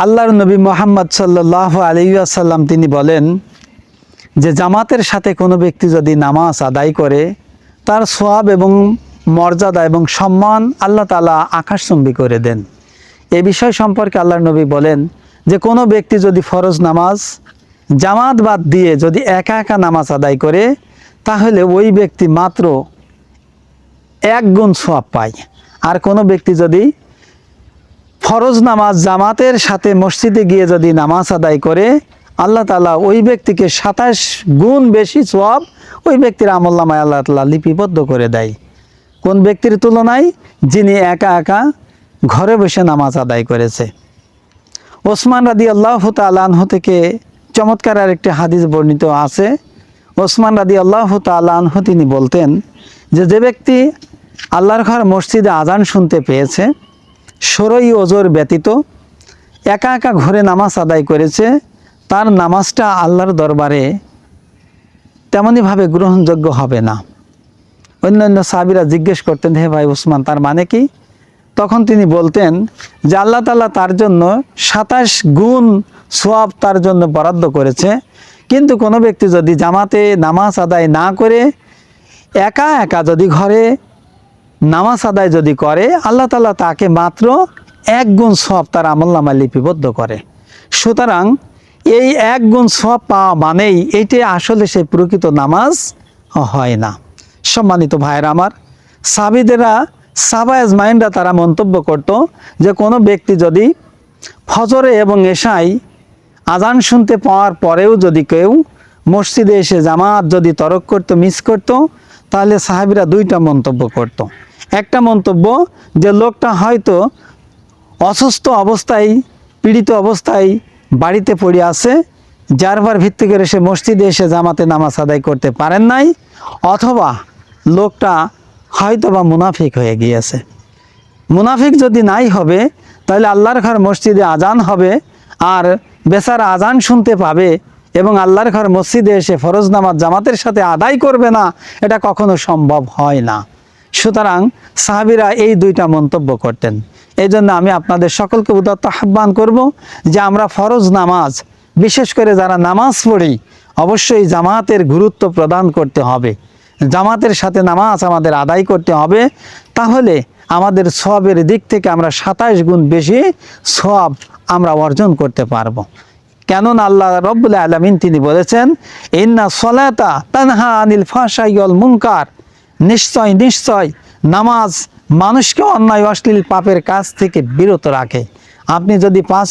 আল্লাহর নবী মুহাম্মদ সাল্লাল্লাহু আলাইহি ওয়াসাল্লাম তিনি বলেন যে জামাতের সাথে কোনো ব্যক্তি যদি নামাজ আদায় করে তার সওয়াব এবং মর্যাদা এবং সম্মান আল্লাহ তাআলা আকাশচুম্বী করে দেন। এই বিষয় সম্পর্কে আল্লাহর নবী বলেন যে কোনো ব্যক্তি যদি ফরজ নামাজ জামাত বাদ দিয়ে যদি একা একা নামাজ আদায় করে তাহলে ওই ব্যক্তি মাত্র 1 গুণ সওয়াব পায়। আর কোনো ব্যক্তি যদি ফরজ নামাজ জামাতের সাথে মসজিদে গিয়ে যদি নামাজ আদায় করে আল্লাহ তাআলা ওই ব্যক্তিকে 27 গুণ বেশি সওয়াব ওই ব্যক্তির আমলনামায় আল্লাহ তাআলা লিপিবদ্ধ করে দেয়। কোন ব্যক্তির তুলনায়? যিনি একা একা ঘরে বসে নামাজ আদায় করেছে। ওসমান রাদিয়াল্লাহু তাআলা আনহু থেকে চমৎকার আরেকটি হাদিস বর্ণিত আছে। ওসমান রাদিয়াল্লাহু তাআলা আনহু তিনি বলতেন যে ব্যক্তি আল্লাহর ঘর মসজিদে আজান শুনতে পেয়েছে 16ই ওজর ব্যতীত একা একা ঘরে নামাজ আদায় করেছে তার নামাজটা আল্লাহর দরবারে তেমনইভাবে গ্রহণযোগ্য হবে না। অন্যান্য সাহাবীরা জিজ্ঞেস করতেন, হে ভাই ওসমান, তার মানে কি? তখন তিনি বলতেন যে আল্লাহ তাআলা তার জন্য 27 গুণ সওয়াব তার জন্য বরাদ্দ করেছে, কিন্তু কোনো ব্যক্তি যদি জামাতে নামাজ আদায় না করে একা একা যদি ঘরে নামাজ আদায় যদি করে আল্লাহ তাআলা তাকে মাত্র 1 গুণ সওয়াব তার আমলনামায় লিপিবদ্ধ করে। সুতরাং এই 1 গুণ সওয়াব পাওয়া মানেই এইটা আসলে সেই প্রকৃত নামাজ হয় না। সম্মানিত ভাইয়েরা আমার, সাহাবীদেরা সাহাবা আজমাইনরা তারা মন্তব্য করত যে কোনো ব্যক্তি যদি ফজরে এবং এশায় আজান শুনতে পাওয়ার পরেও যদি কেউ মসজিদে এসে জামাত যদি তরক করত, মিস করত, তাহলে সাহাবীরা 2টা মন্তব্য করত। একটা মন্তব্য যে লোকটা হয়তো অসুস্থ অবস্থায় পীড়িত অবস্থায় বাড়িতে পড়ে আছে, যার ভিত্তি করে সে মসজিদে এসে জামাতে নামাজ আদায় করতে পারেন নাই, অথবা লোকটা হয়তোবা মুনাফিক হয়ে গিয়েছে। মুনাফিক যদি নাই হবে তাহলে আল্লাহর ঘর মসজিদে আজান হবে আর বেচারা আজান শুনতে পাবে এবং আল্লাহর ঘর মসজিদে এসে ফরজ নামাজ জামাতের সাথে আদায় করবে না, এটা কখনো সম্ভব হয় না। সুতরাং সাহাবীরা এই 2টা মন্তব্য করতেন। এই জন্য আমি আপনাদের সকলকে উদাত্ত আহ্বান করব যে আমরা ফরজ নামাজ, বিশেষ করে যারা নামাজ পড়ি, অবশ্যই জামাতের গুরুত্ব প্রদান করতে হবে। জামাতের সাথে নামাজ আমাদের আদায় করতে হবে, তাহলে আমাদের সওয়াবের দিক থেকে আমরা 27 গুণ বেশি সওয়াব আমরা অর্জন করতে পারবো। কেননা আল্লাহ রাব্বুল আলামিন তিনি বলেছেন, ইন্না সলাতা তানহা আনিল ফাহশাই ওয়াল মুনকার, নিশ্চয় নিশ্চয় নামাজ মানুষকে অন্যায় অশ্লীল পাপের কাজ থেকে বিরত রাখে। আপনি যদি 5